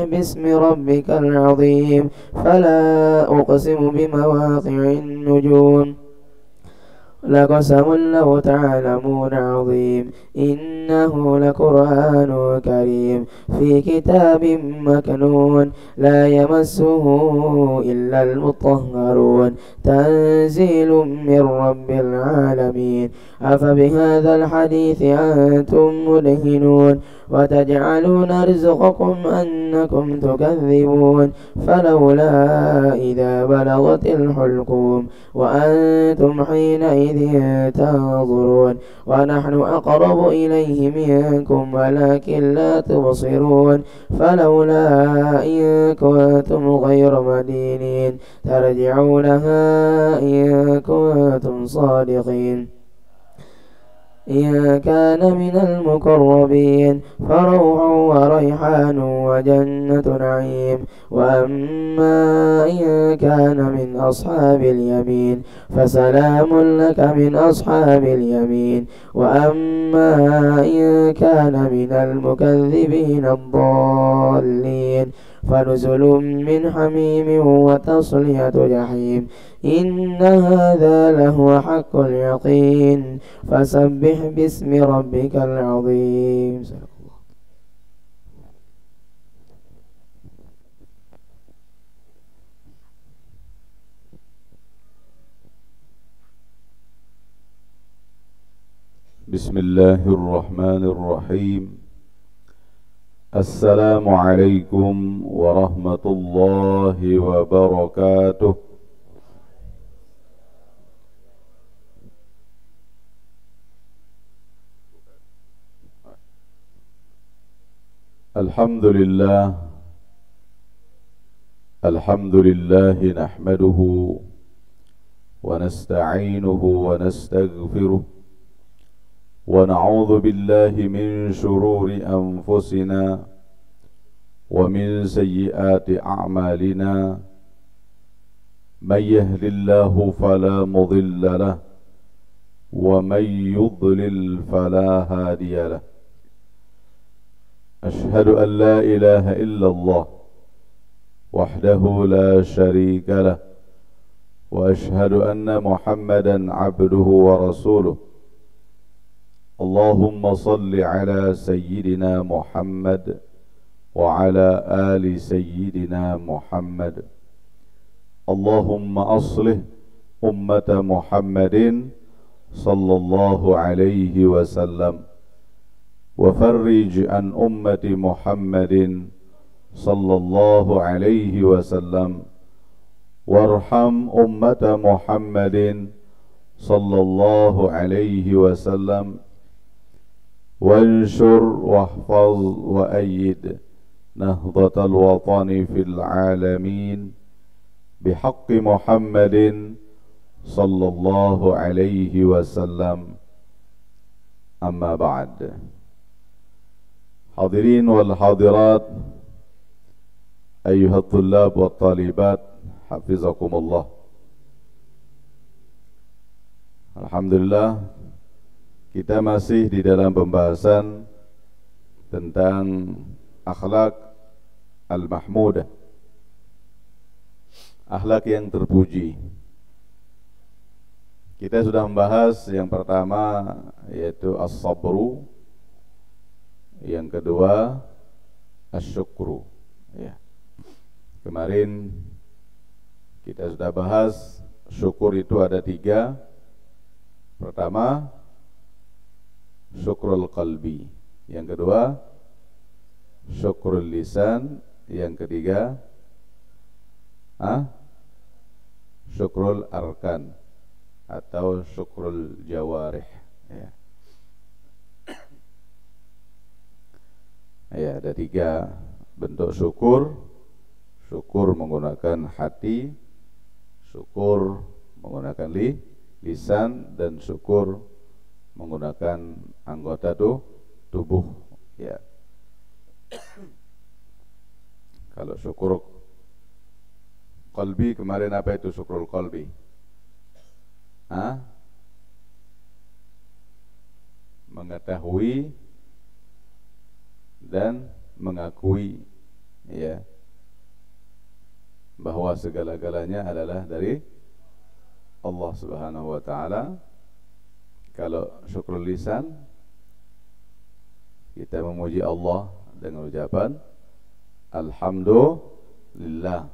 باسم ربك العظيم فلا أقسم بمواقع النجوم لقسم لو تعلمون عظيم إنه لقرآن كريم في كتاب مكنون لا يمسه إلا المطهرون تنزيل من رب العالمين أفبهذا الحديث أنتم مدهنون وتجعلون رزقكم أنكم تكذبون فلولا إذا بلغت الحلقوم وأنتم حينئذ تنظرون ونحن أقرب إليه منكم ولكن لا تبصرون فلولا إن كنتم غير مدينين ترجعونها إن كنتم صادقين إن كان من المقربين فروح وريحان وجنة نعيم وأما إن كان من أصحاب اليمين فسلام لك من أصحاب اليمين وأما إن كان من المكذبين الضالين فنزل من حميم وتصلية جحيم إن هذا لهو حق اليقين فسبح باسم ربك العظيم. بسم الله الرحمن الرحيم. السلام عليكم ورحمة الله وبركاته. الحمد لله نحمده ونستعينه ونستغفره ونعوذ بالله من شرور أنفسنا ومن سيئات أعمالنا من يهد الله فلا مضل له ومن يضلل فلا هادي له أشهد أن لا إله إلا الله وحده لا شريك له وأشهد أن محمدا عبده ورسوله اللهم صل على سيدنا محمد وعلى آل سيدنا محمد اللهم أصلح أمة محمد صلى الله عليه وسلم وفرج عن أمة محمد صلى الله عليه وسلم وارحم أمة محمد صلى الله عليه وسلم وانشر واحفظ وأيد نهضة الوطن في العالمين بحق محمد صلى الله عليه وسلم. أما بعد. حاضرين والحاضرات أيها الطلاب والطالبات حفظكم الله. Alhamdulillah, kita masih di dalam pembahasan tentang akhlak al-mahmudah, akhlak yang terpuji. Kita sudah membahas yang pertama yaitu as-sabru, yang kedua as-syukru ya. Kemarin kita sudah bahas syukur itu ada 3. Pertama, syukrul qalbi. Yang kedua, syukrul lisan. Yang ketiga, syukrul arkan atau syukrul jawarih ya. Ya, ada 3 bentuk syukur. Syukur menggunakan hati, syukur menggunakan lisan, dan syukur menggunakan anggota tubuh ya. Kalau syukur qalbi kemarin, apa itu syukrul qalbi? Mengetahui dan mengakui ya, bahwa segala-galanya adalah dari Allah Subhanahu wa taala. Kalau syukur lisan, kita memuji Allah dengan ucapan alhamdulillah.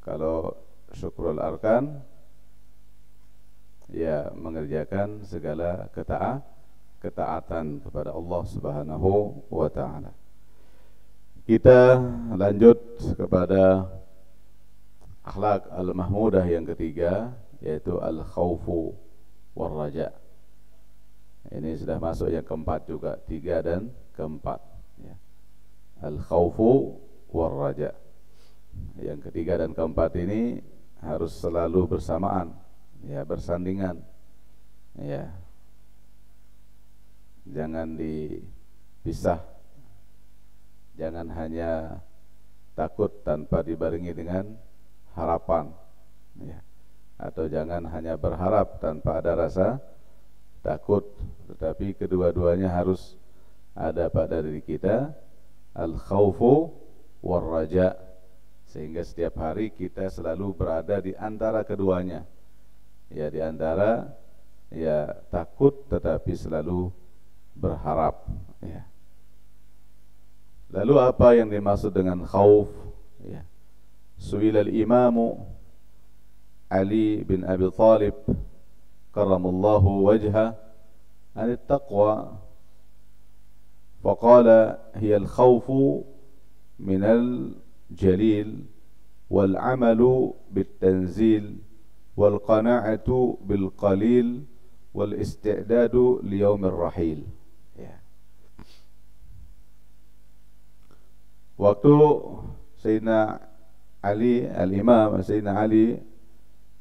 Kalau syukrul arkan, ya mengerjakan segala ketaatan kepada Allah Subhanahu wa taala. Kita lanjut kepada akhlak al-mahmudah yang ketiga, yaitu al-khaufu war raja. Ini sudah masuk yang keempat juga, 3 dan keempat, ya. Al-khaufu war raja. Yang ketiga dan keempat ini harus selalu bersamaan, ya, bersandingan, ya. Jangan dipisah. Jangan hanya takut tanpa dibarengi dengan harapan, ya. Atau jangan hanya berharap tanpa ada rasa takut, tetapi kedua-duanya harus ada pada diri kita, al-khaufu war raja, sehingga setiap hari kita selalu berada di antara keduanya, ya, di antara, ya, takut tetapi selalu berharap, ya. Lalu apa yang dimaksud dengan khauf, ya? Su'ila al-imamu Ali bin Abi Thalib karramallahu wajhah an at-taqwa faqala hiya al-khawfu min al-jalil wal-amalu bit-tanzil wal-qana'atu bil-qalil wal-isti'dadu liyawmir rahil. Ya. Waktu Sayyidina Ali, al-Imam Sayyidina Ali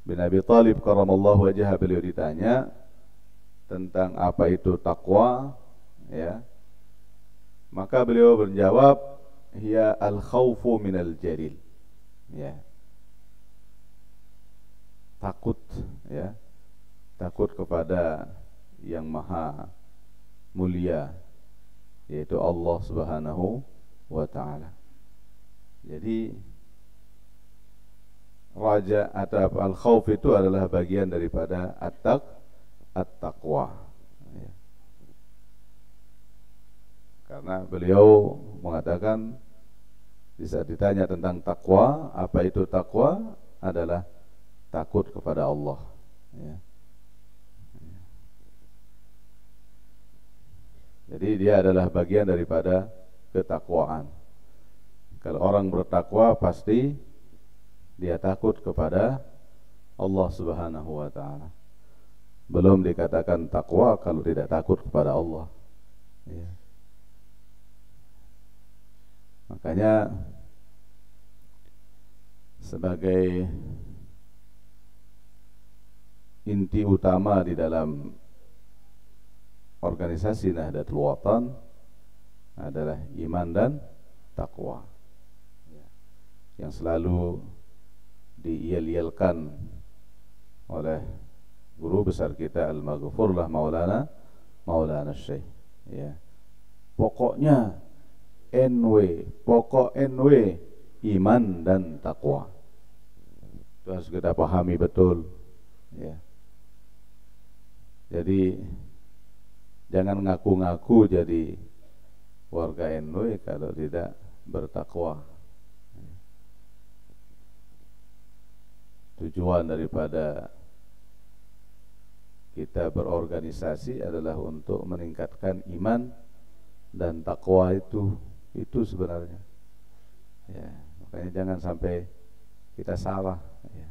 bin Abi Thalib karramallahu wajhah, beliau ditanya tentang apa itu takwa, ya, maka beliau menjawab, hiya al-khawfu minal jalil, ya, takut, ya, takut kepada yang maha mulia, yaitu Allah Subhanahu wa ta'ala. Jadi raja atau al-khawf itu adalah bagian daripada at-taqwa, ya. Karena beliau mengatakan, bisa ditanya tentang takwa, apa itu takwa? Adalah takut kepada Allah, ya. Jadi dia adalah bagian daripada ketakwaan. Kalau orang bertakwa pasti dia takut kepada Allah Subhanahu wa ta'ala. Belum dikatakan takwa kalau tidak takut kepada Allah, ya. Makanya sebagai inti utama di dalam organisasi Nahdlatul Watan adalah iman dan takwa, ya, yang selalu diiyal-iyalkan oleh guru besar kita Al-Maghfur lah Maulana Syekh, ya. Pokoknya pokok NW iman dan takwa. Itu harus kita pahami betul, ya. Jadi jangan ngaku-ngaku jadi warga NW kalau tidak bertakwa. Tujuan daripada kita berorganisasi adalah untuk meningkatkan iman dan takwa itu sebenarnya, ya. Makanya jangan sampai kita salah, ya.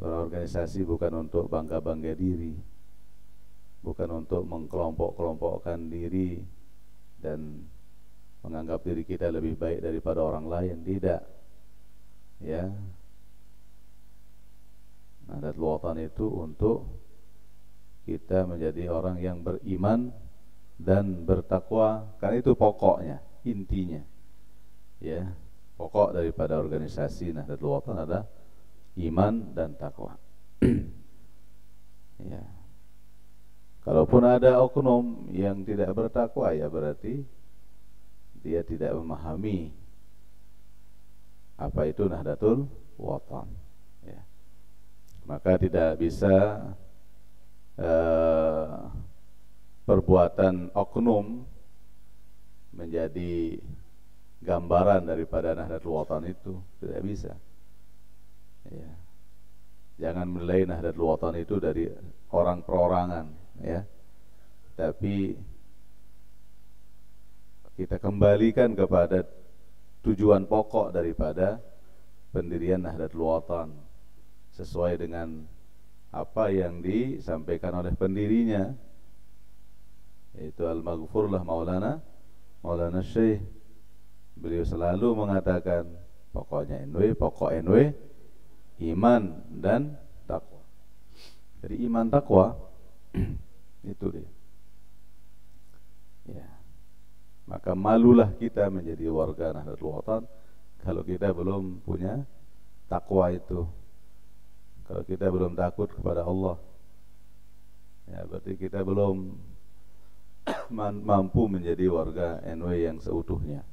Berorganisasi bukan untuk bangga-bangga diri, bukan untuk mengkelompok-kelompokkan diri dan menganggap diri kita lebih baik daripada orang lain, tidak, ya. Nahdlatul Watan itu untuk kita menjadi orang yang beriman dan bertakwa, karena itu pokoknya, intinya, ya. Pokok daripada organisasi Nahdlatul Watan adalah iman dan takwa. Ya. Kalaupun ada oknum yang tidak bertakwa, ya berarti dia tidak memahami apa itu Nahdlatul Watan, ya. Maka tidak bisa perbuatan oknum menjadi gambaran daripada Nahdlatul Watan itu, tidak bisa, ya. Jangan menilai Nahdlatul Watan itu dari orang perorangan, ya. Tapi kita kembalikan kepada tujuan pokok daripada pendirian Nahdlatul Watan, sesuai dengan apa yang disampaikan oleh pendirinya, yaitu Al-Maghfurlah Maulana Syekh. Beliau selalu mengatakan pokok NW iman dan takwa. Jadi iman takwa itu dia, ya. Maka malulah kita menjadi warga Nahdlatul Watan kalau kita belum punya takwa itu. Kalau kita belum takut kepada Allah, ya berarti kita belum mampu menjadi warga NW yang seutuhnya.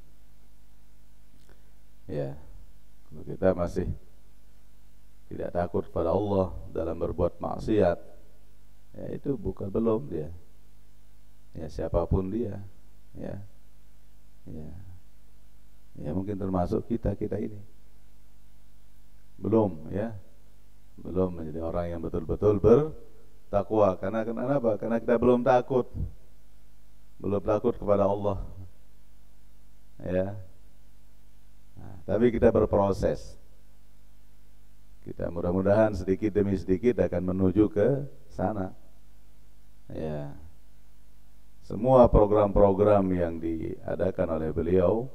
Ya, kalau kita masih tidak takut kepada Allah dalam berbuat maksiat, ya itu belum dia. Ya siapapun dia, ya. Ya mungkin termasuk kita ini belum menjadi orang yang betul-betul bertakwa. Karena kenapa? Karena kita belum takut kepada Allah, ya. Nah, tapi kita berproses. Kita mudah-mudahan sedikit demi sedikit akan menuju ke sana, ya. Semua program-program yang diadakan oleh beliau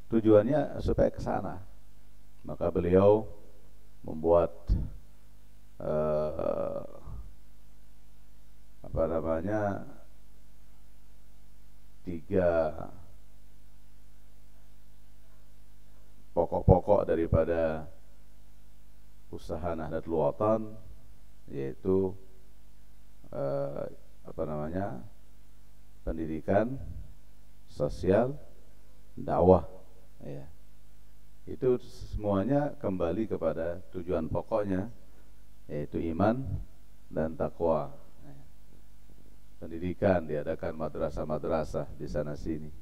tujuannya supaya ke sana. Maka beliau membuat 3 pokok-pokok daripada usaha Nahdlatul Watan, yaitu pendidikan, sosial, dakwah, ya. Itu semuanya kembali kepada tujuan pokoknya, yaitu iman dan takwa. Pendidikan, diadakan madrasah-madrasah di sana sini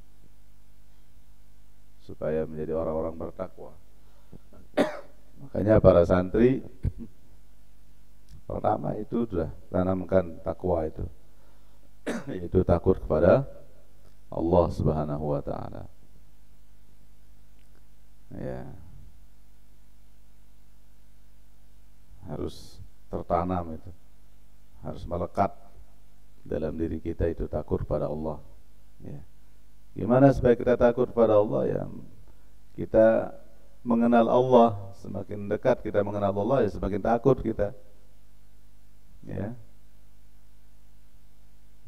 supaya menjadi orang-orang bertakwa. Makanya para santri pertama itu sudah tanamkan takwa itu, yaitu takut kepada Allah Subhanahu wa taala. Ya. Harus tertanam itu. Harus melekat dalam diri kita itu takut pada Allah, ya. Gimana supaya kita takut pada Allah? Ya, kita mengenal Allah. Semakin dekat kita mengenal Allah, ya semakin takut kita, ya.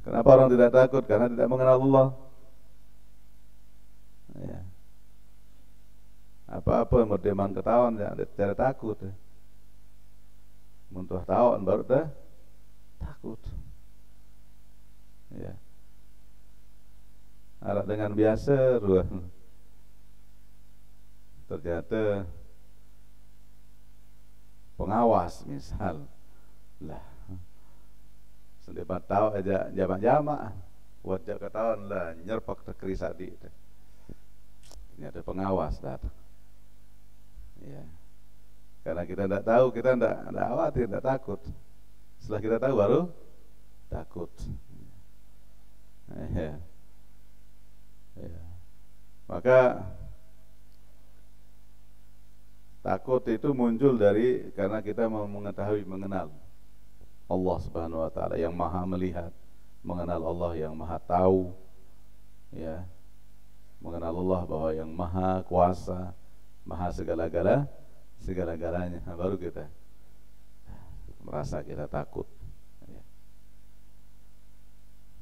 Kenapa orang tidak takut? Karena tidak mengenal Allah, ya. Apa-apa mau demang ketahuan, ya tidak takut, ya. Muntuh tawan baru dah takut, ya. Alat dengan biasa ternyata pengawas misal lah sendebat tahu aja jamak-jamak wajah ketahuan lah nyerpak terkerisa di ini ada pengawas datang, ya. Karena kita tidak tahu, kita tidak khawatir, tidak takut. Setelah kita tahu baru takut, ya. Ya. Maka takut itu muncul karena kita mau mengenal Allah Subhanahu wa taala yang Maha melihat, mengenal Allah yang Maha tahu, ya. Mengenal Allah bahwa yang Maha kuasa, Maha segala-galanya, baru kita merasa kita takut, ya.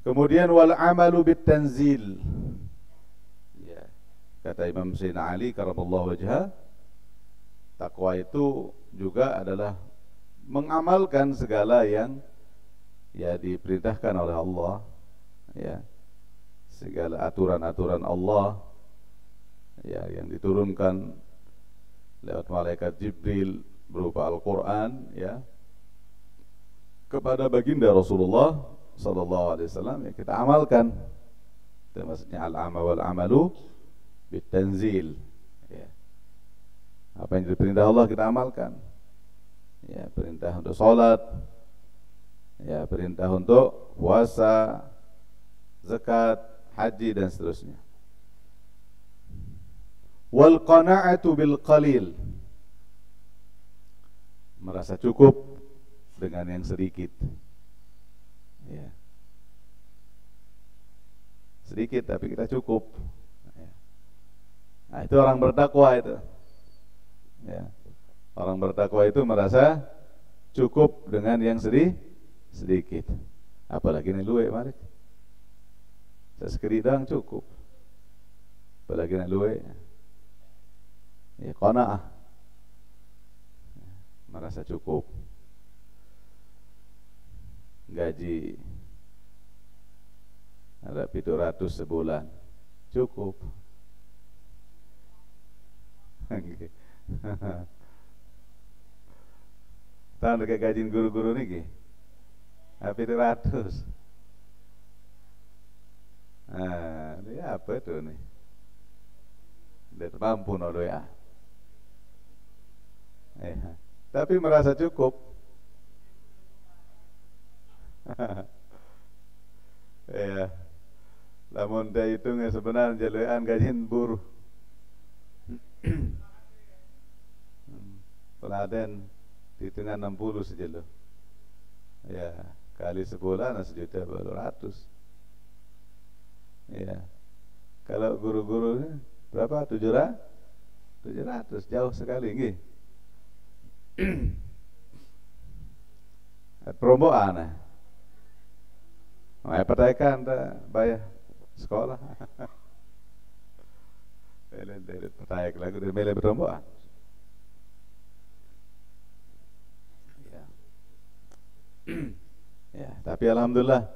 Kemudian wal amalu bit tanzil. Kata Imam Sayyidina Ali karamallahu wajhah, takwa itu juga adalah mengamalkan segala yang ya diperintahkan oleh Allah, ya. Segala aturan-aturan Allah ya, yang diturunkan lewat malaikat Jibril berupa Al-Quran, ya, kepada baginda Rasulullah sallallahu alaihi wasallam, ya kita amalkan. Itu maksudnya al-amal wal amalu bitanzil, ya. Apa yang diperintah Allah kita amalkan. Ya, perintah untuk sholat, ya, perintah untuk puasa, zakat, haji dan seterusnya. Wal qana'atu bil qalil, merasa cukup dengan yang sedikit, ya. Sedikit tapi kita cukup, ya. Nah, itu orang bertakwa itu, ya. Orang bertakwa itu merasa cukup dengan yang sedikit. Apalagi ini luwe malik, sesekali doang cukup. Apalagi ini luwe, ya, qanaah, merasa cukup. Gaji ada 700 sebulan, cukup. Tahu dekat gaji guru-guru niki, 700. Nah, ini apa itu nih? Dia mampu nodo ya. Tapi merasa cukup. Ya, lamun dia hitungnya sebenarnya jaluan gajian buruh. Peladen hitungan 60 saja loh. Ya, kali sebulan 1.200.000. Ya, kalau guru-guru berapa? 700, jauh sekali, nggih. Perombokan. Pertaikan bayar sekolah. Dari pertaik lagu dari mele perombokan. Ya. Ya, tapi alhamdulillah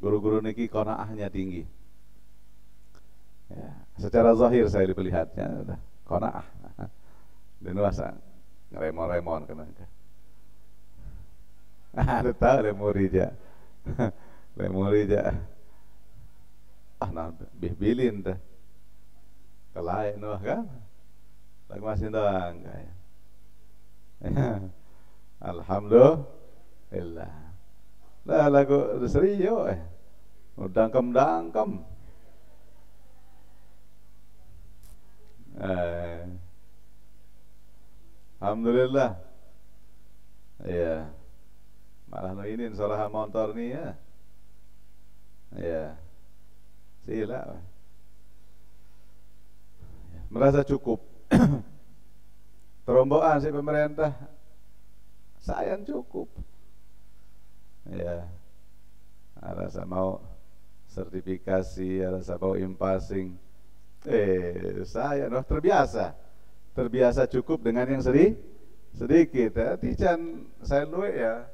guru-guru niki qanaahnya tinggi. Ya, secara zahir saya dilihatnya udah qanaah. Dan wasa ngeremon-remon kena. Ada tahu lemurija. Lemurija. Nah, bilin dah. Kelain noh kan. Lagu masih doang kayak. Alhamdulillah. Lah lagu serius dangkem-dangkem. Alhamdulillah. Iya. Malah no ini solah motor nih ya. Iya. Sila. Merasa cukup. Terombokan si pemerintah sayang cukup. Ya, rasa mau sertifikasi, rasa mau impasing. Saya terbiasa cukup dengan yang sedikit. Tijan saya luwe ya,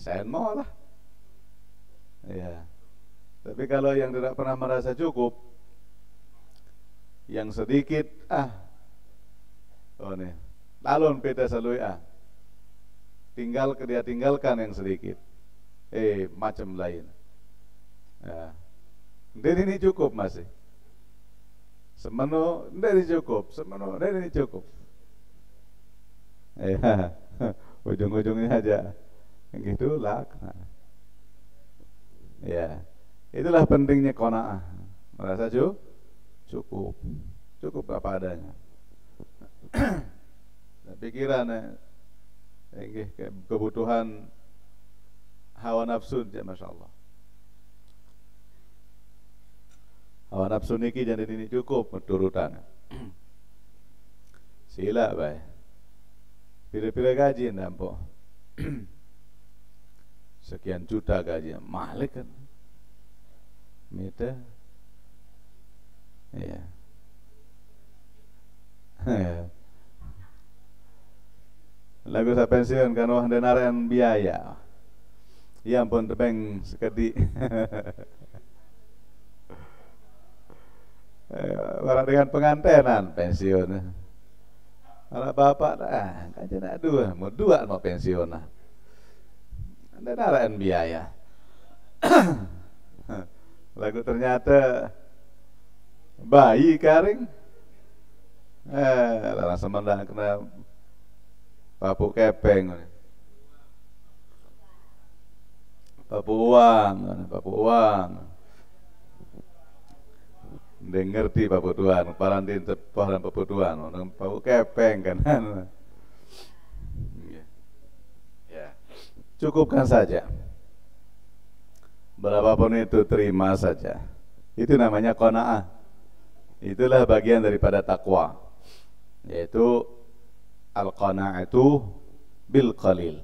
saya mau lah. Ya, tapi kalau yang tidak pernah merasa cukup, yang sedikit oh nih, talon beda salui dia tinggalkan yang sedikit, macam lain. Ya, dan ini cukup masih. Semeno dari cukup, semeno dari cukup. Ya, ujung-ujungnya aja, gitulah. Ya, itulah pentingnya qanaah, merasa cukup apa adanya. Pikiran kebutuhan hawa nafsu ya, masya Allah. Hawa nafsu niki jadi ini cukup turutan. Sila bae. Pira-pira gaji nampo. Sekian juta gaji, mahal kan. Mita. Iya. Lagu sa pensiun kan wah denaran biaya. Ya ampun tebeng sekedi. Orang dengan pengantenan pensiun. Orang bapak kan nak dua mau pensiun. Anda naraan biaya. Lagu ternyata bayi karing. Larang semandang kena papu kepeng. Papu uang. Dia ngerti papu tuan, parantin tepoh dan papu tuan, papu kepeng kan. Ya. Cukupkan saja. Berapapun itu terima saja. Itu namanya qanaah. Itulah bagian daripada takwa, yaitu al-qanaatu bil qalil.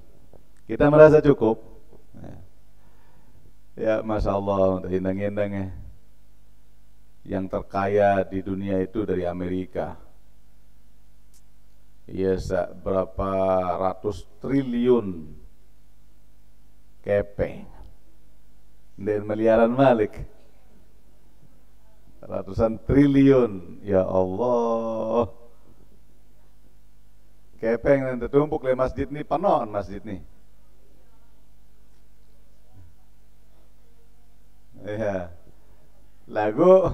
Kita merasa cukup. Ya, masya Allah, untuk indang-indang ya. Yang terkaya di dunia itu dari Amerika. Ya, berapa ratus triliun kepeng. Dan miliaran malik. Ratusan triliun. Ya Allah. Kepeng yang tertumpuk di masjid ini, penuh masjid ini. Ya. Lagu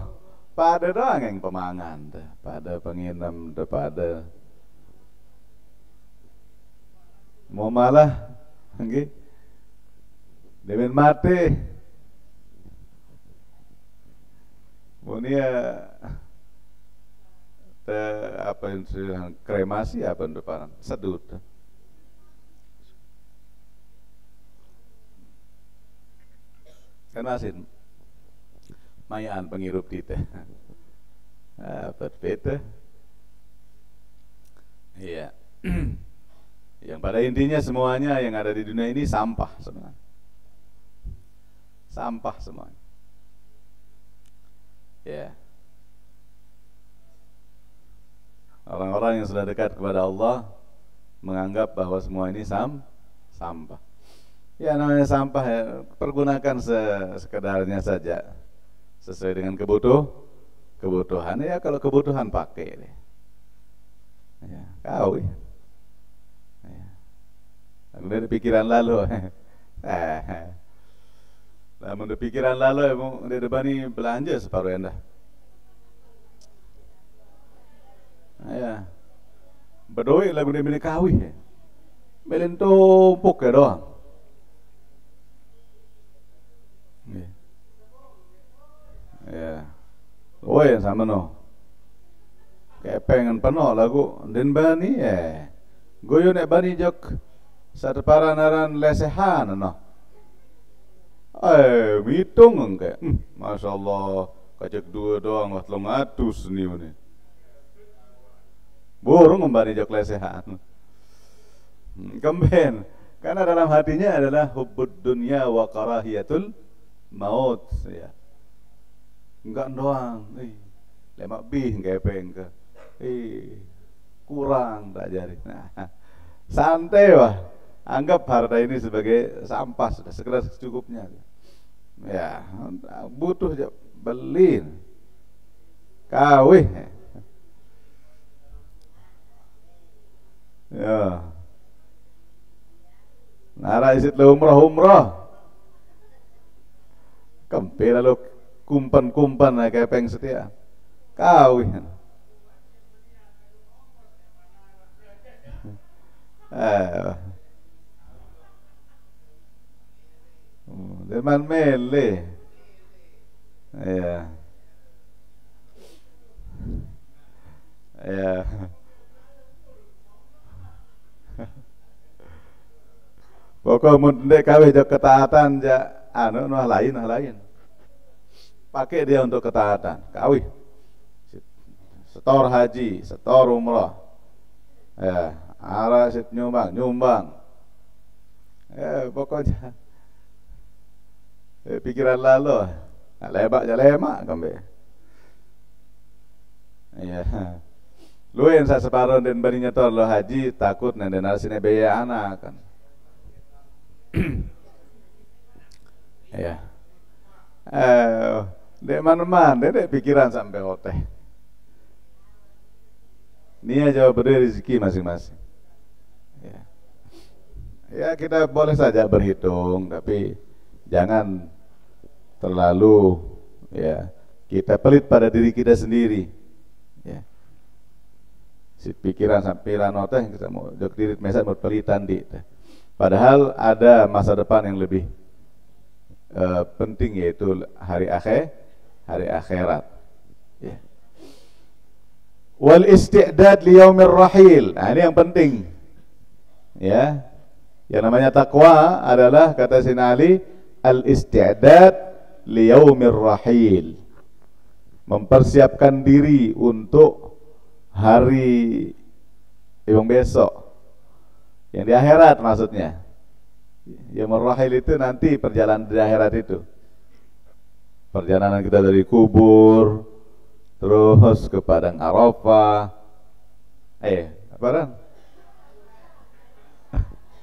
pada doang yang pemangan, pada penginam, pada mau malah, okay? Demen mati, munia apa yang kremasi apa depan sedut, kan masih mayaan penghirup kita. Berbeda. Iya. Yang pada intinya semuanya yang ada di dunia ini sampah sebenarnya. Sampah semuanya. Ya. Orang-orang yang sudah dekat kepada Allah menganggap bahwa semua ini sampah. Ya, namanya sampah ya, pergunakan sekedarnya saja. Sesuai dengan kebutuhan. Ya, kalau kebutuhan pakai deh. Ya, kau ya. Kemudian pikiran lalu. Namun di pikiran lalu emang di depan ini belanja separuh anda. Ya. Berdoa lagu dia milik kawi. Belen tumpuk ya doang. Ya. Oh yang sama no. Kayak pengen penuh lagu den bani goyo nek bani jok satu paranaran lesehan no. Hitung engke. Masya Allah kajak dua doang wat long atus nih ini. Burung membani jok lesehan. Kemben karena dalam hatinya adalah hubbud dunya wa karahiyatul maut ya. Enggak doang, lemak bih kepeng ke, kurang tak jadi. Nah, santai wah, anggap harta ini sebagai sampah sudah sekedar secukupnya. Ya, butuh beli, kawih. Ya, nara isit le umrah, kempe lalu kumpan kayak peng setia kawih deman mele ya pokok mun dek kawih jok ketaatan ja anu noh lain pakai dia untuk ketaatan, kawih, setor haji, setor umrah, ya, arah sit nyumbang, ya pokoknya, pikiran lalu, lebak kembe, ya, lu yang saya separuh dan bari nyetor lo haji takut nende nasine biaya anak kan, ya. Dek mana-mana, dek pikiran sampai hoteh. Ini aja beri rezeki masing-masing. Ya. Ya kita boleh saja berhitung, tapi jangan terlalu ya kita pelit pada diri kita sendiri. Ya. Si pikiran sampai hoteh kita mau jok diri mesa mau pelitan di. Padahal ada masa depan yang lebih penting, yaitu hari akhirat. Ya. Wal isti'dad li yaumir rahil. Nah, ini yang penting. Ya. Yang namanya takwa adalah, kata Sayyidina Ali, al isti'dad li yaumir rahil. Mempersiapkan diri untuk hari yang besok. Yang di akhirat maksudnya. Yaumur rahil itu nanti perjalanan di akhirat itu. Perjalanan kita dari kubur terus ke padang Arafah.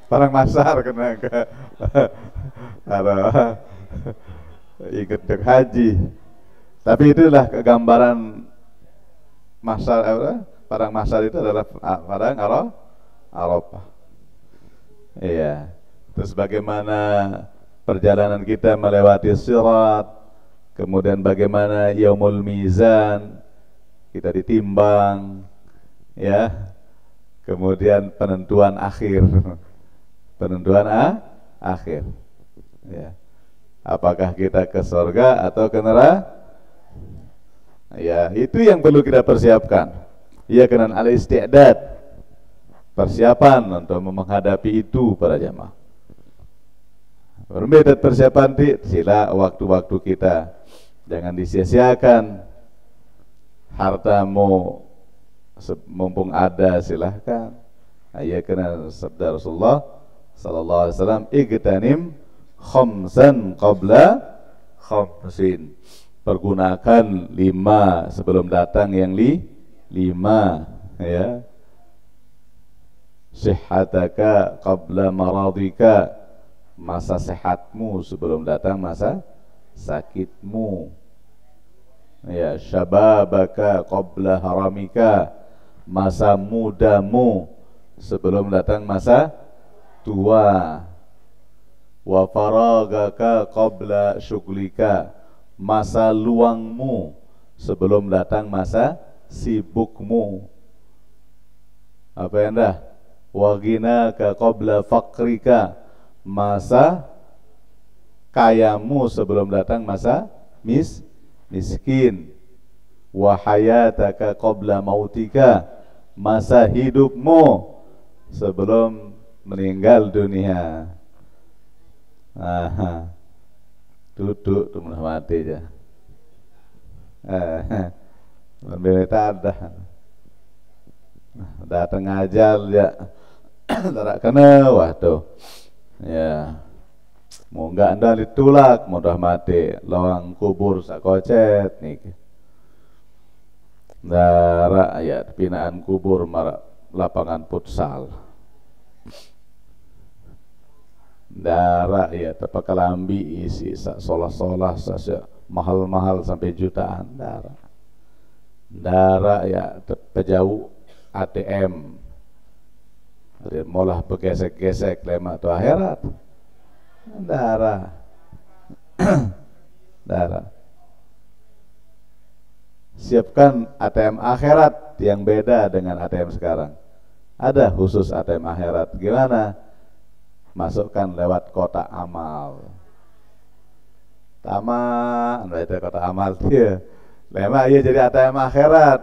Padang Mahsyar kena ke Arafah. Ikut ke haji. Tapi itulah kegambaran mahsyar, padang mahsyar itu adalah padang Arafah. Iya. Terus bagaimana perjalanan kita melewati sirat, kemudian bagaimana yaumul mizan, kita ditimbang, ya. Kemudian penentuan akhir. Penentuan akhir. Ya. Apakah kita ke surga atau ke neraka? Ya, itu yang perlu kita persiapkan. Ya, kena al-isti'dad. Persiapan untuk menghadapi itu para jamaah. Berbeda persiapan di sila waktu-waktu kita. Jangan disia-siakan. Hartamu mumpung ada silahkan. Ya, kena sabda Rasulullah sallallahu alaihi wasallam, igtanim khamsan qabla khamsin. Pergunakan 5 sebelum datang yang 5, ya. Sihhataka qabla maradika, masa sehatmu sebelum datang masa sakitmu. Ya, syababaka qabla haramika, masa mudamu sebelum datang masa tua. Wa faragaka qabla syughlika, masa luangmu sebelum datang masa sibukmu. Apa yang dah? Wa ghinaka qabla faqrika, masa kayamu sebelum datang masa miskin. Wa hayataka qabla mautika, masa hidupmu sebelum meninggal dunia. Aha. Duduk tuh mati aja. Berbeda ada. Datang ajal ya. Tarak kena waduh. Ya. Mau enggak anda ditulak mudah mati, lawang kubur sakocet nih. Darak ya pinaan kubur marak lapangan futsal. Darak ya tepak kelambi isi solah-solah sasa mahal-mahal sampai jutaan darak. Darak ya pejauh ATM. Molah begesek-gesek lemak tu akhirat. Darah. Darah. Siapkan ATM akhirat yang beda dengan ATM sekarang. Ada khusus ATM akhirat. Gimana? Masukkan lewat kotak amal. Taman, itu kotak amal dia. Lemak iya jadi ATM akhirat.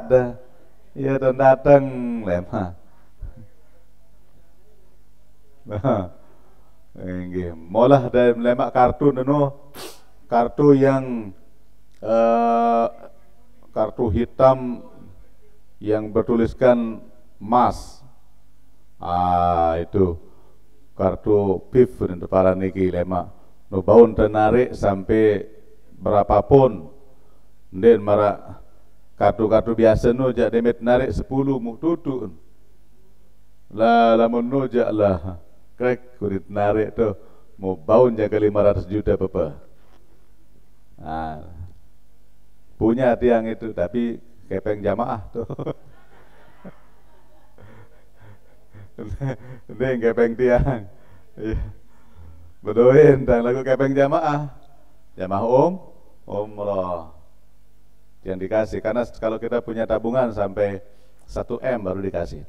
Iya dan datang lemak. Molah dari lemak kartu neno, kartu yang kartu hitam yang bertuliskan emas. Itu kartu PIF untuk para niki lemak. No baun tenarik sampai berapapun. Den mara kartu-kartu biasa no jak demet narik 10 mu tutu. Lah lamun no jak lah. Krek kulit narik tu mau baun jaga 500 juta apa. punya tiang itu, tapi kepeng jamaah tuh. Ini kepeng tiang. Iya. Bedoin dan lagu kepeng jamaah. Jamaah umroh. Yang dikasih, karena kalau kita punya tabungan sampai 1 M baru dikasih.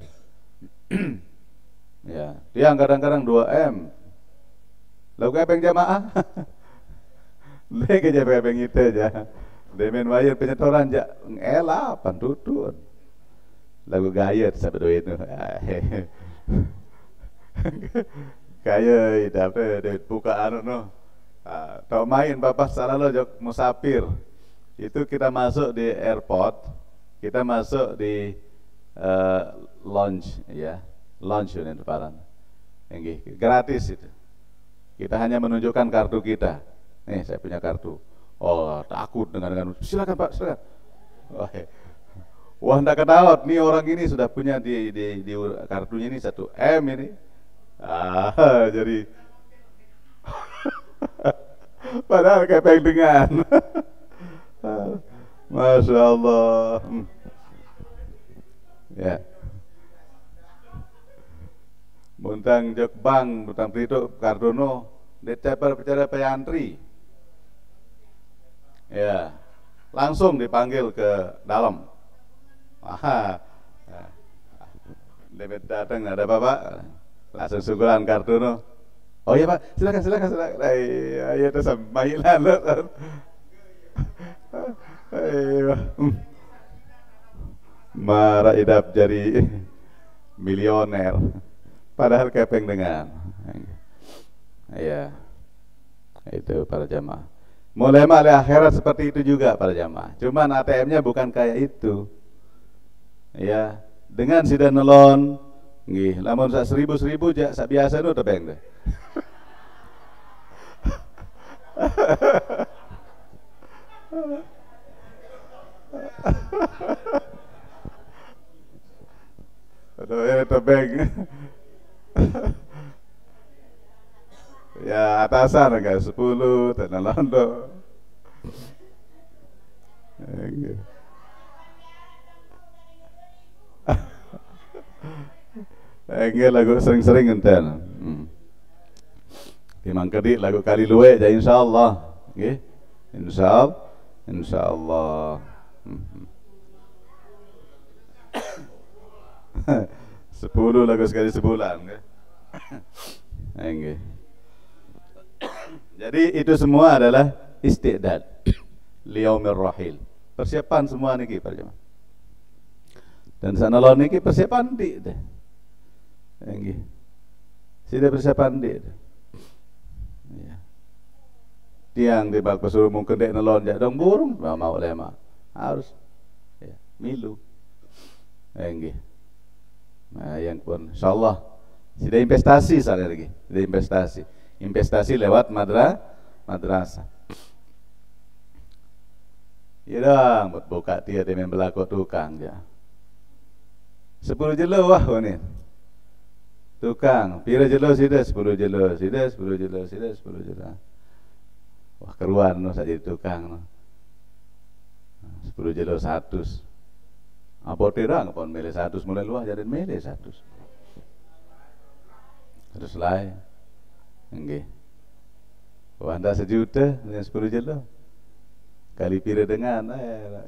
Ya, tiang kadang-kadang 2 M. Lagu kepeng jamaah. Lagi aja kepeng itu aja. Demen wayar penyetoran aja. Elah pantutun. Lagu gaya sampai duit itu. Kaya dapat duit bukaan no. Tau main bapak salah lo jok musafir. Itu kita masuk di airport, kita masuk di lounge ya. Lounge ini depan. Gratis itu. Kita hanya menunjukkan kartu kita. Nih saya punya kartu. Oh takut dengan silakan Pak, silakan. Wah ndak ketahuan nih orang ini sudah punya di kartunya ini 1 M ini. Jadi padahal kepeng dengan. Masya Allah. Ya. Muntang jok bank, muntang itu kardono, decaper bicara payantri. Ya, langsung dipanggil ke dalam. Debet datang ada bapak, langsung sugulan kardono. Oh iya Pak, silakan. Ayo itu samailan. Marah idap jadi milioner. Padahal kepeng dengan. Ya, itu para jamaah. Mulai malih akhirat seperti itu juga para jamaah. Cuman ATM-nya bukan kayak itu. Ya, dengan sida nelon, nggih, lamun sak 1000 jak sak biasa nu tebeng deh. Aduh, tebeng. Ya atasan enggak 10 tanah londo. Enggak lagu sering-sering enten. Timang kedik lagu kali luwe ja insyaallah. Nggih. Insyaallah. 10 lagu sekali sebulan nggih. Nggih. Jadi itu semua adalah isti'dad liyaumir rahil. Persiapan semua niki para jemaah. Dan sanalon niki persiapan di teh. Nggih. Sida persiapan di. Ya. Tiang di bak pesuruh mungkin dek nelon jak dong burung mau lema. Harus ya, milu. Nggih. Nah, yang pun insyaallah sida investasi sana lagi. Sida investasi lewat madrasah. Ya dong, buka dia dengan berlaku tukang ya. 10 jelo wah ini. Tukang, pira jelo sida 10 jelo, sida 10 jelo, sida 10 jelo. Wah keruan no saja tukang no. 10 jelo 100. Apa tidak pun milih 100 mulai luah jadi milih 100. Terus lain. Nggih. Wah anda 1 juta dengan 10 jelo. Kali pira dengan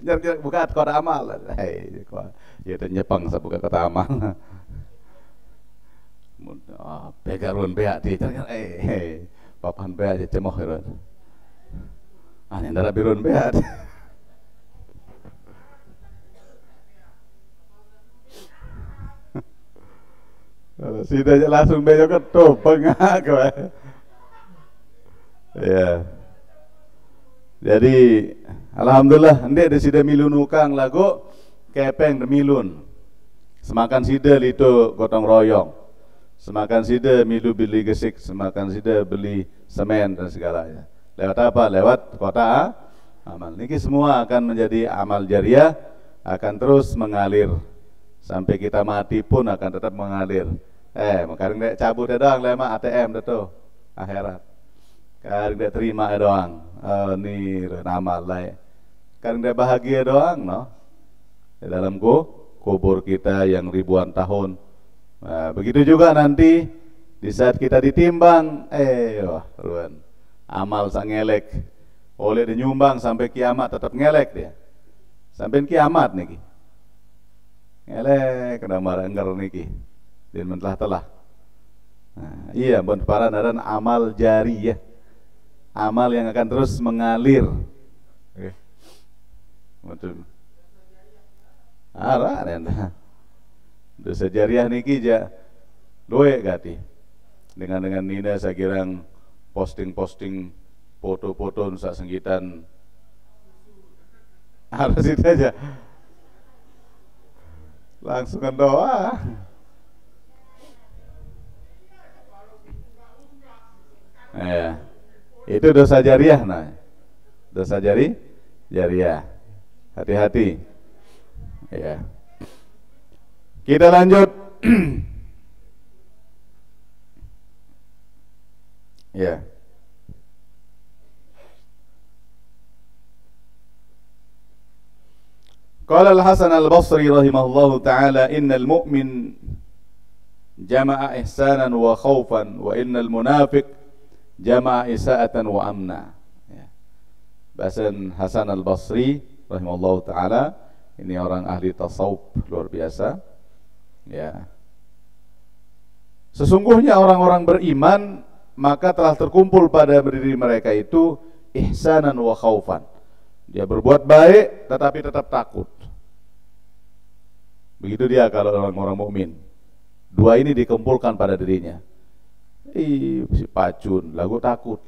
nyer buka kota amal. Ya itu nyepang sa buka kota amal. Pegarun beak ti papan beak cemoh itu. Ndara birun beak. Sida aja langsung bejo ketup pengak. Ya. Jadi alhamdulillah ndek de sida milun ukang lagu kepeng de milun. Semakan sida itu gotong royong. Semakan sida milu beli gesik, semakan sida beli semen dan segalanya. Lewat apa? Lewat kota amal. Niki semua akan menjadi amal jariah, akan terus mengalir sampai kita mati pun akan tetap mengalir. Makaring dek cabut doang lema ATM itu akhirat. Karing dek terima doang. Ni nama lai Karena dia bahagia doang, no? Di dalam kubur kita yang ribuan tahun. Nah, begitu juga nanti di saat kita ditimbang, wah, ruan, amal sang ngelek, oleh dinyumbang sampai kiamat tetap ngelek dia, sampai kiamat niki, ngelek kena marah enggar niki, dan mentelah-telah. Nah, iya, berparanan amal jari ya, amal yang akan terus mengalir. Betul. Arah nena. Dosa jariah niki ja doe gati. Dengan Nina saya kira posting foto-foto nusa senggitan. Harus itu aja. Langsung doa. Itu dosa jariah nah. Dosa jariah. Hati-hati. Ya. Kita lanjut. Ya. Qala Al-Hasan Al-Basri rahimahullahu ta'ala innal mu'min jama'a ihsanan wa khawfan wa innal munafiq jama'a isa'atan wa amna. Ya. Bahasan Hasan Al-Basri rahimahullahu ta'ala, ini orang ahli tasawuf luar biasa. Ya. Sesungguhnya orang-orang beriman maka telah terkumpul pada diri mereka itu ihsanan wa khaufan. Dia berbuat baik tetapi tetap takut. Begitu dia kalau orang-orang mukmin. Dua ini dikumpulkan pada dirinya. Si pacun lagu takut.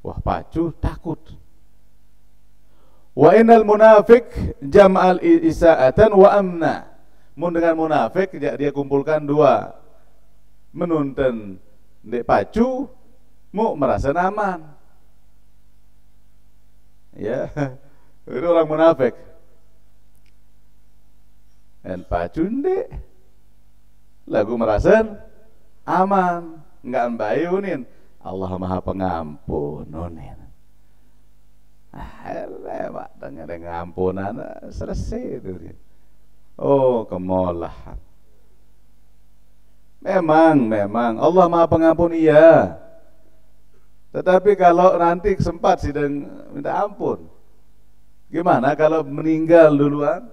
Wah, pacu takut. Wa innal munafiq jam'al isa'atan wa amna. Mun dengan munafik dia kumpulkan dua, menuntun dek pacu mu merasa aman. Ya, itu orang munafik. Dan pacu dek lagu merasa aman, enggak mbayunin. Allah Maha Pengampun nonin. Lewat dengan ngampunan selesai itu dia. Oh, kemolahan. Memang Allah Maha Pengampun iya. Tetapi kalau nanti sempat sidang minta ampun, gimana kalau meninggal duluan?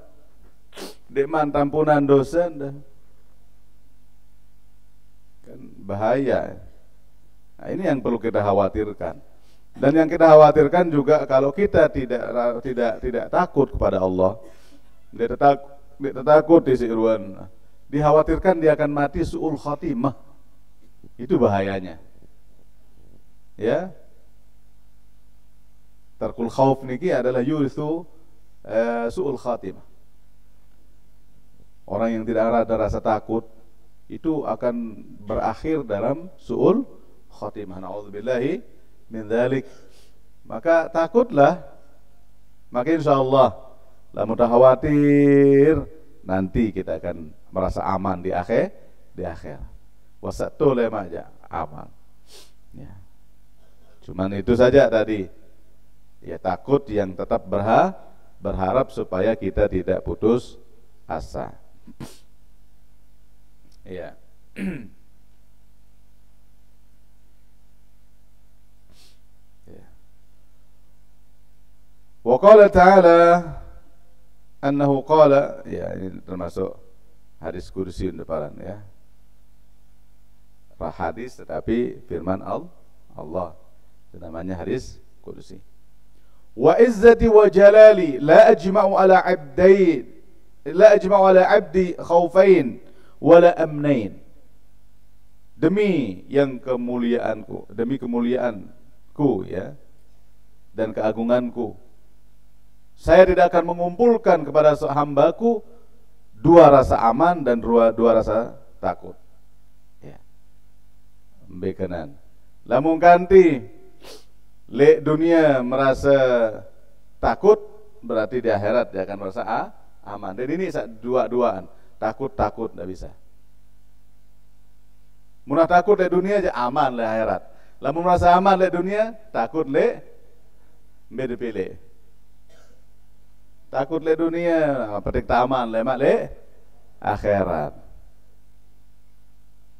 Deman tampunan dosa kan bahaya. Nah, ini yang perlu kita khawatirkan. Dan yang kita khawatirkan juga kalau kita tidak takut kepada Allah, dia takut di siruan, dikhawatirkan dia akan mati su'ul khatimah. Itu bahayanya. Ya. Tarkul khauf niki adalah yurithu su'ul khatimah. Orang yang tidak ada rasa takut itu akan berakhir dalam su'ul khatimah. Na'udzubillahi min dzalik. Maka takutlah. Maka insyaallah la mutahawatir nanti kita akan merasa aman di akhir. Wasatu lemaja aman. Ya. Cuman itu saja tadi. Ya, takut yang tetap berharap supaya kita tidak putus asa. Ya. Wa qala ta'ala annahu qala, ya ini termasuk hadis kursi depan ya. Hadis tetapi firman Allah. Itu namanya hadis kursi. Wa izzati wa jalali la ajma'u ala abdi khaufain wala amnain. Demi kemuliaanku ya, dan keagunganku, saya tidak akan mengumpulkan kepada hambaku dua rasa aman dan dua rasa takut. Ya. Bekenan. Lamun ganti le dunia merasa takut, berarti di akhirat dia akan merasa aman. Jadi ini dua-duaan, takut tidak bisa. Munah takut le dunia aja aman le akhirat. Lamun merasa aman le dunia, takut le beda pilih. Takut le dunia, petik taman le mak le akhirat.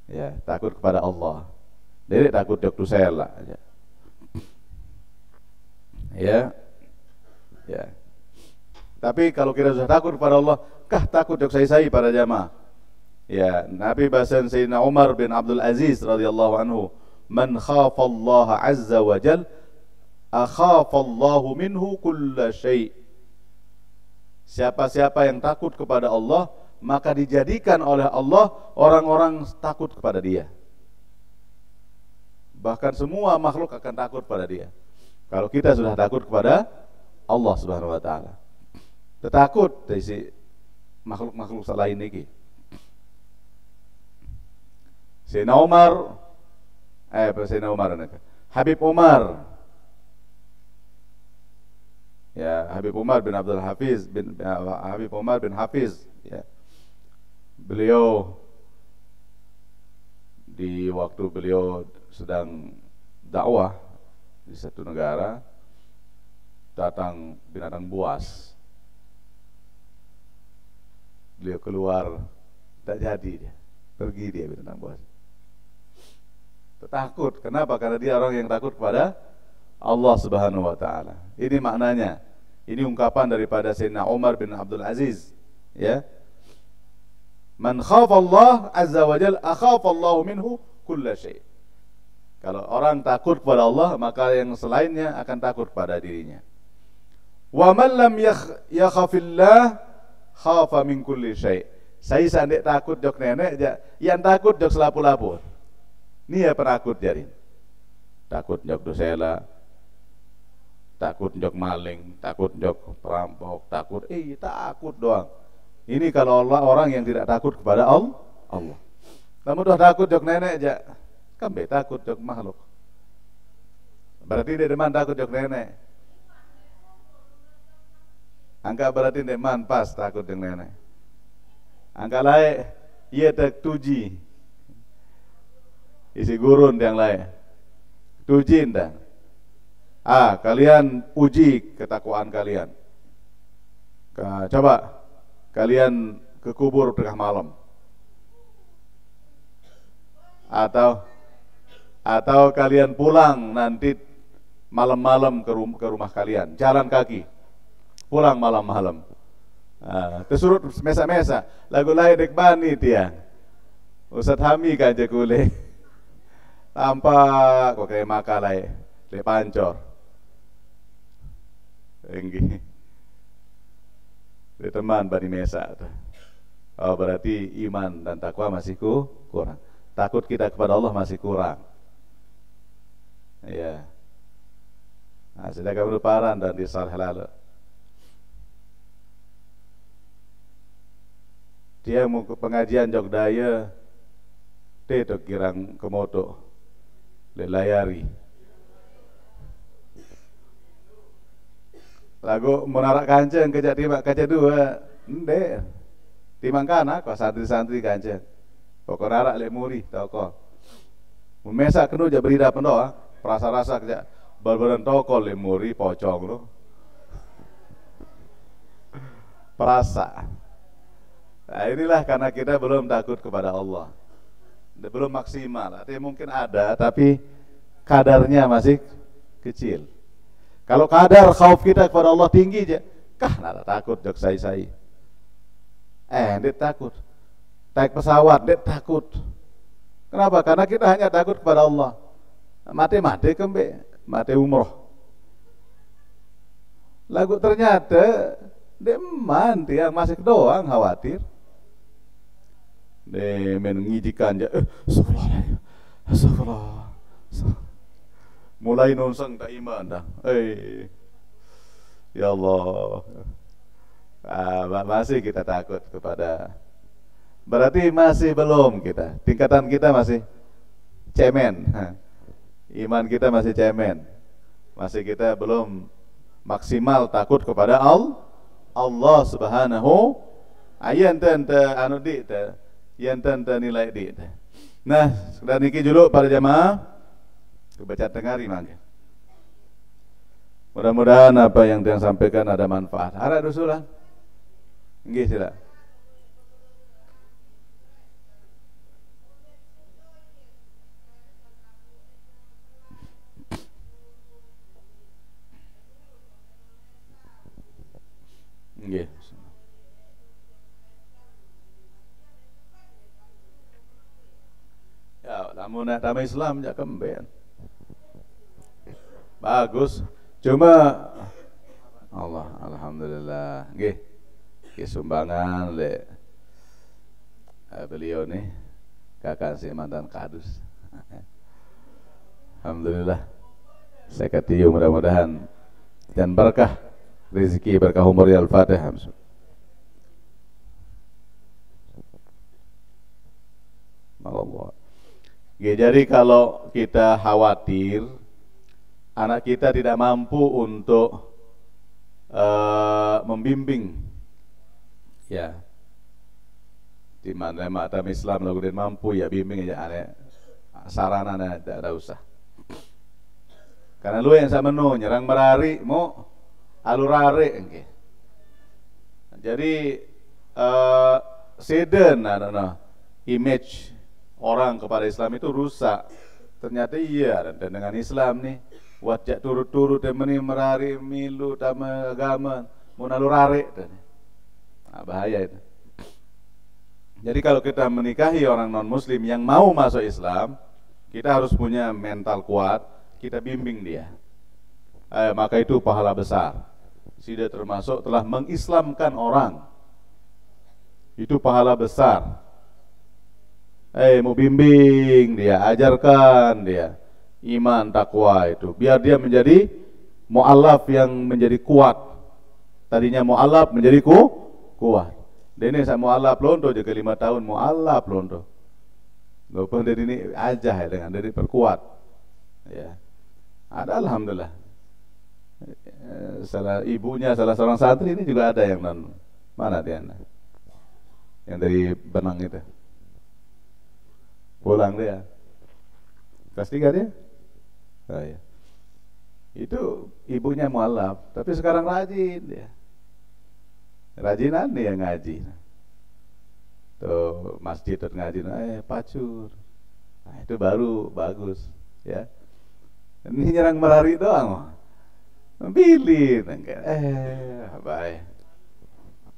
Ya, takut kepada Allah. Jadi takut jok tusela aja. Ya. Ya. Tapi kalau kita sudah takut kepada Allah, kah takut jok sai-sai para jamaah. Ya, Nabi bahasan Sayyidina Umar bin Abdul Aziz radhiyallahu anhu, "Man khafa Allah azza wa jal, akhafa Allah minhu kulla syai'." Siapa-siapa yang takut kepada Allah, maka dijadikan oleh Allah orang-orang takut kepada dia. Bahkan semua makhluk akan takut pada dia. Kalau kita sudah takut kepada Allah Subhanahu wa taala. Takut dari si makhluk-makhluk selain ini. Sayyidina Umar, Habib Umar. Ya, Habib Umar bin Abdul Hafiz Habib Umar bin Hafiz, ya. Beliau di waktu beliau sedang dakwah di satu negara, datang binatang buas. Beliau keluar, tak jadi dia, pergi dia binatang buas. Takut, kenapa? Karena dia orang yang takut kepada Allah Subhanahu wa taala. Ini maknanya. Ini ungkapan daripada Sayyidina Umar bin Abdul Aziz, ya. Man khafa Allah azza wa jalla akhafa Allah minhu kulla syai'. Kalau orang takut kepada Allah, maka yang selainnya akan takut pada dirinya. Wa man lam yakhafillah khafa min kulli syai'. Saya sandek takut jok nenek, yang takut jok selapu-lapu. Ini ya penakut jadi. Takut jok dosela, takut jok maling, takut jok perampok, takut doang. Ini kalau orang yang tidak takut kepada Allah. Kamu udah takut jok nenek aja, kamu takut jok makhluk. Berarti dia deman takut jok nenek. Angka berarti deman pas takut jok nenek. Angka lain, iya tak tuji. Isi gurun yang lain. Tuji ndak. Kalian uji ketakwaan kalian. Coba kalian ke kubur tengah malam. Atau kalian pulang nanti malam-malam ke rumah kalian, jalan kaki. Pulang malam-malam. Tersurut mesa-mesa, lagu lain dek bani dia. Ustadz Hami kaje kule. Tampak kok kayak makalai, le pancor. Enggi. Di teman bani mesa. Oh, berarti iman dan takwa masih kurang. Takut kita kepada Allah masih kurang. Ya. Nah, sedangkan meluparan dan disalih lalu. Dia mau ke pengajian Jogdaya, dia tuh kirang komodo, layari. Lagu menarak kanceng kejak tiba kaca dua, ndek. Timang kana kok santri-santri kanceng. Kok narak le muri toko. Memesa kenu ja berida pendoa, rasa-rasa kejak barbaran toko le muri pocong lo. Perasa. Nah, inilah karena kita belum takut kepada Allah. Belum maksimal. Artinya mungkin ada tapi kadarnya masih kecil. Kalau kadar khauf kita kepada Allah tinggi aja, nada takut jok sai-sai. Dia takut. Naik pesawat, dia takut. Kenapa? Karena kita hanya takut kepada Allah. Mati-mati kembe, mati umroh. Lagu ternyata dia yang masih doang khawatir. Dia mengijikan aja, astagfirullah. Mulai nonseng tak iman dah. Ya Allah. Masih kita takut kepada. Berarti masih belum kita. Tingkatan kita masih cemen. Iman kita masih cemen. Masih kita belum maksimal takut kepada Allah Subhanahu. Ayan tante anu di te. Yan tante nilai di te. Nah, sudah niki dulu para jamaah. Baca tengari mangga. Mudah-mudahan apa yang Tiang sampaikan ada manfaat. Ada usulan? Nggih, sila. Nggih. Ya, lamun agama Islam ya kemben. Bagus. Cuma alhamdulillah. Nggih. Sumbangan le beliau nih kakak si mantan kadus. Alhamdulillah. Saya katiyu mudah-mudahan dan berkah rezeki, berkah umur. Ya Al-Fatihah. Allah. Jadi kalau kita khawatir anak kita tidak mampu untuk membimbing, ya, di mana agama Islam lalu dia mampu ya bimbing aja aneh, sarana tidak ada usah. Karena lu yang sama nu nyerang merari mau alurare, okay. Jadi seden, image orang kepada Islam itu rusak. Ternyata iya, dan dengan Islam nih wajah turut-turut dan merari milu tama agama munalurare, nah, bahaya itu. Jadi kalau kita menikahi orang non muslim yang mau masuk Islam, kita harus punya mental kuat, kita bimbing dia. Maka itu pahala besar. Sudah termasuk telah mengislamkan orang, itu pahala besar. Mau bimbing dia, ajarkan dia iman, takwa itu, biar dia menjadi mu'alaf yang menjadi kuat. Tadinya mu'alaf menjadi kuat. Dene sa mu'alaf lonto juga 5 tahun mu'alaf lonto. Lupa dari ini aja ya, dengan dari perkuat. Ya. Ada alhamdulillah. Salah ibunya salah seorang santri ini juga ada yang non, mana dia? Yang dari Benang itu. Pulang dia. Kelas 3 dia? Oh, ya. Itu ibunya mualaf, tapi sekarang rajin dia. Rajinan dia ngaji. Tuh masjid tuh ngaji, pacur. Nah, itu baru bagus, ya. Ini nyerang merari doang. Pilih, baik.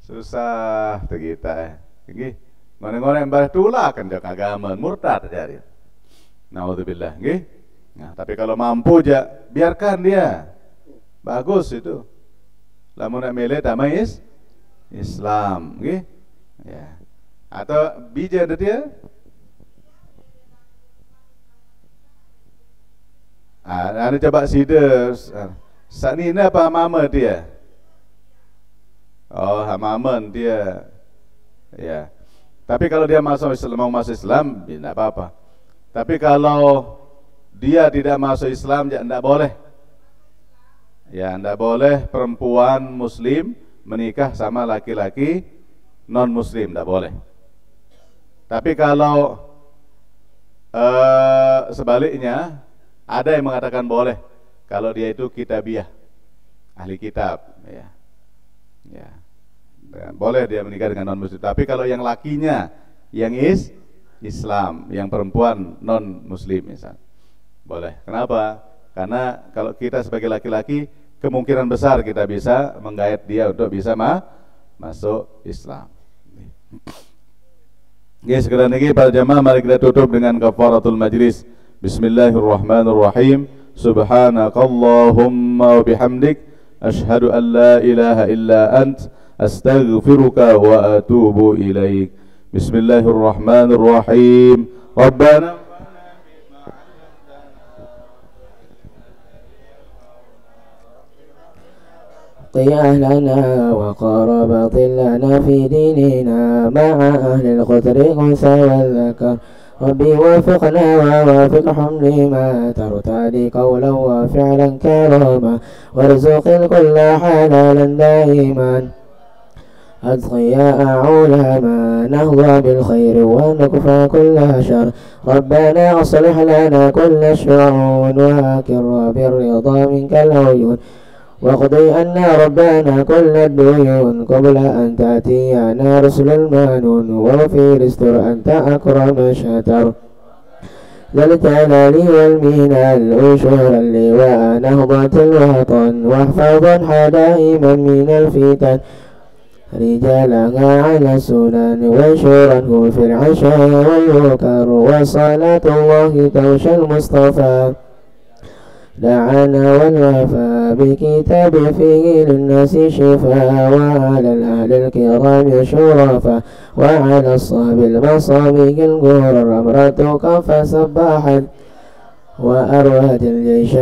Susah tuh kita. Nggih. Ngone-ngone mbah tula kan jek agama murtad jadi. Naudzubillah, nggih. Nah, tapi kalau mampu aja biarkan dia. Bagus itu. Lamun nak milih tamais Islam, nggih. Ya. Atau bija dia? Ada coba sides. Sanina apa mama dia? Oh, hamaman dia. Ya. Tapi kalau dia masuk Islam, mau masuk Islam, tidak apa-apa. Tapi kalau dia tidak masuk Islam, ya tidak boleh. Ya, tidak boleh perempuan Muslim menikah sama laki-laki non Muslim, tidak boleh. Tapi kalau sebaliknya, ada yang mengatakan boleh. Kalau dia itu kitabiah, ahli kitab, ya. Ya. Boleh dia menikah dengan non muslim. Tapi kalau yang lakinya yang Islam, yang perempuan non muslim misal, boleh. Kenapa? Karena kalau kita sebagai laki-laki kemungkinan besar kita bisa menggait dia untuk bisa masuk Islam. Oke, sekalian lagi para jamaah, mari kita tutup dengan kafaratul majlis. Bismillahirrahmanirrahim. Subhanakallahumma wa bihamdik, asyhadu an la ilaha illa ant, astaghfiruka wa atubu ilaik. Bismillahirrahmanirrahim. Rabbana قي أهلنا وقرب ظلنا في ديننا مع أهل الخطر الأنثى والذكر. ربي وفقنا ووافقهم لما ترتدي قولا وفعلا كرما، وارزق الكل حلالا دائما، أتقياء علما نهضى بالخير ونكفى كل شر. ربنا أصلح لنا كل الشؤون وأكر بالرضا منك العيون، واقضي أن ربنا كل الديون قبل أن تأتينا رسل المانون وفي استر أنت أكرم شتر ذا الجلال والمنال أنشر اللواء نهضة الوطن واحفظا دائما من الفتن رجالها على السنن وانشره في العشاء والبكر وصلاة الله توشى المصطفى دعانا والوفاء بكتاب فيه للناس شفاء وعلى الأهل الكرام شرفا وعلى الصحب المصابيح الغر رمرتك فسبحت وأرواد الجيش